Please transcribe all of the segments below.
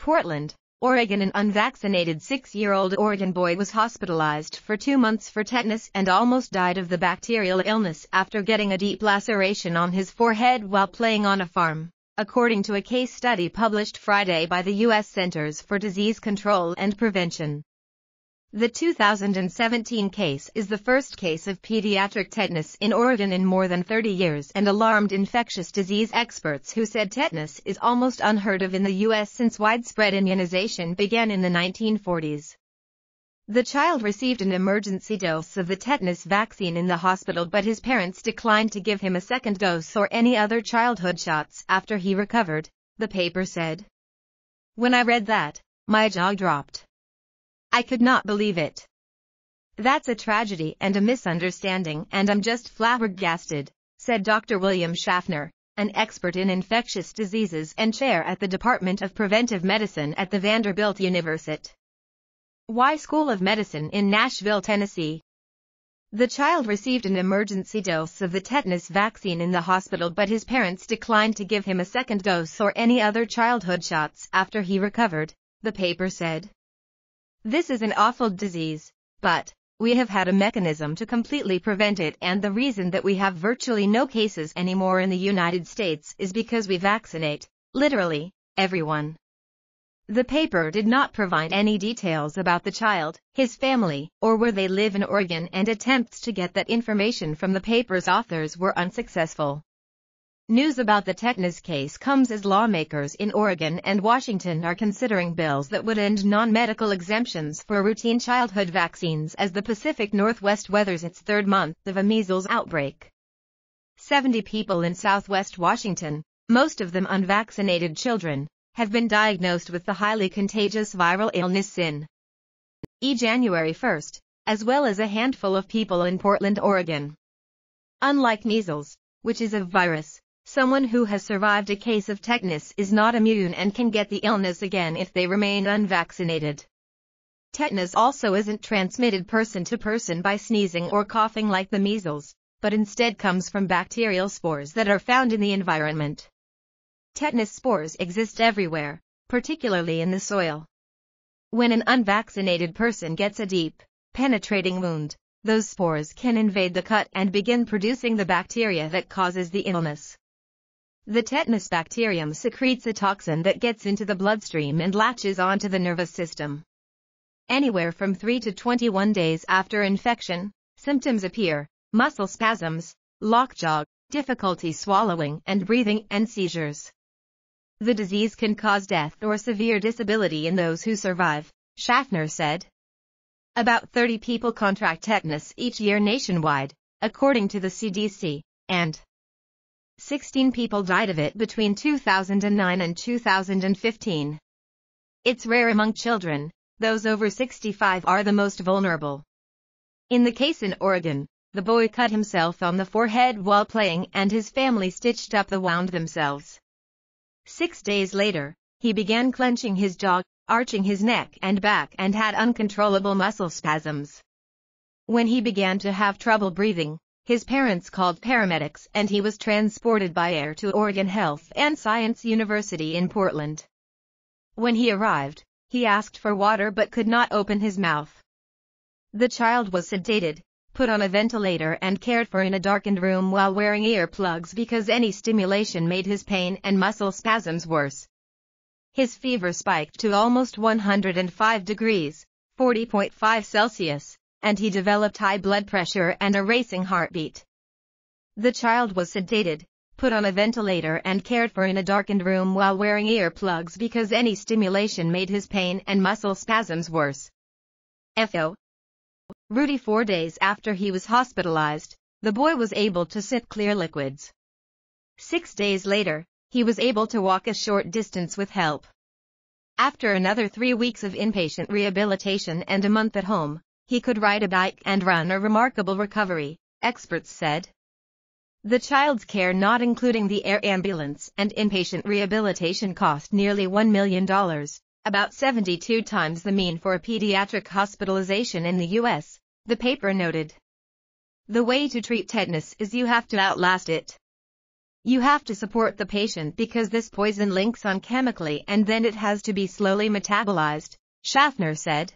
Portland, Oregon, an unvaccinated 6-year-old Oregon boy was hospitalized for 2 months for tetanus and almost died of the bacterial illness after getting a deep laceration on his forehead while playing on a farm, according to a case study published Friday by the U.S. Centers for Disease Control and Prevention. The 2017 case is the first case of pediatric tetanus in Oregon in more than 30 years and alarmed infectious disease experts who said tetanus is almost unheard of in the U.S. since widespread immunization began in the 1940s. The child received an emergency dose of the tetanus vaccine in the hospital, but his parents declined to give him a second dose or any other childhood shots after he recovered, the paper said. "When I read that, my jaw dropped. I could not believe it. That's a tragedy and a misunderstanding, and I'm just flabbergasted," said Dr. William Schaffner, an expert in infectious diseases and chair at the Department of Preventive Medicine at the Vanderbilt University School of Medicine in Nashville, Tennessee. The child received an emergency dose of the tetanus vaccine in the hospital, but his parents declined to give him a second dose or any other childhood shots after he recovered, the paper said. "This is an awful disease, but we have had a mechanism to completely prevent it, and the reason that we have virtually no cases anymore in the United States is because we vaccinate, literally, everyone." The paper did not provide any details about the child, his family, or where they live in Oregon, and attempts to get that information from the paper's authors were unsuccessful. News about the tetanus case comes as lawmakers in Oregon and Washington are considering bills that would end non-medical exemptions for routine childhood vaccines as the Pacific Northwest weathers its third month of a measles outbreak. 70 people in southwest Washington, most of them unvaccinated children, have been diagnosed with the highly contagious viral illness sin. January 1st, as well as a handful of people in Portland, Oregon. Unlike measles, which is a virus, someone who has survived a case of tetanus is not immune and can get the illness again if they remain unvaccinated. Tetanus also isn't transmitted person to person by sneezing or coughing like the measles, but instead comes from bacterial spores that are found in the environment. Tetanus spores exist everywhere, particularly in the soil. When an unvaccinated person gets a deep, penetrating wound, those spores can invade the cut and begin producing the bacteria that causes the illness. The tetanus bacterium secretes a toxin that gets into the bloodstream and latches onto the nervous system. Anywhere from 3 to 21 days after infection, symptoms appear: muscle spasms, lockjaw, difficulty swallowing and breathing, and seizures. The disease can cause death or severe disability in those who survive, Schaffner said. About 30 people contract tetanus each year nationwide, according to the CDC, and 16 people died of it between 2009 and 2015. It's rare among children. Those over 65 are the most vulnerable. In the case in Oregon, the boy cut himself on the forehead while playing and his family stitched up the wound themselves. 6 days later, he began clenching his jaw, arching his neck and back, and had uncontrollable muscle spasms. When he began to have trouble breathing, his parents called paramedics and he was transported by air to Oregon Health and Science University in Portland. When he arrived, he asked for water but could not open his mouth. The child was sedated, put on a ventilator and cared for in a darkened room while wearing earplugs because any stimulation made his pain and muscle spasms worse. His fever spiked to almost 105 degrees, 40.5 Celsius, and he developed high blood pressure and a racing heartbeat. The child was sedated, put on a ventilator and cared for in a darkened room while wearing earplugs because any stimulation made his pain and muscle spasms worse. FO. Rudy 4 days after he was hospitalized, the boy was able to sip clear liquids. 6 days later, he was able to walk a short distance with help. After another 3 weeks of inpatient rehabilitation and a month at home, he could ride a bike and run, a remarkable recovery, experts said. The child's care, not including the air ambulance and inpatient rehabilitation, cost nearly $1 million, about 72 times the mean for a pediatric hospitalization in the U.S., the paper noted. The way to treat tetanus is you have to outlast it. You have to support the patient because this poison links on chemically and then it has to be slowly metabolized, Schaffner said.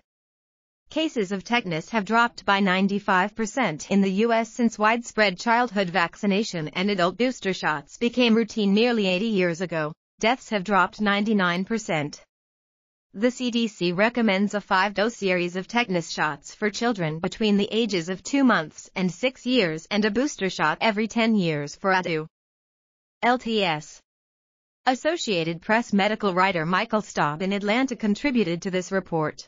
Cases of tetanus have dropped by 95% in the U.S. since widespread childhood vaccination and adult booster shots became routine nearly 80 years ago. Deaths have dropped 99%. The CDC recommends a 5-dose series of tetanus shots for children between the ages of 2 months and 6 years and a booster shot every 10 years for adults. LTS. Associated Press medical writer Michael Staub in Atlanta contributed to this report.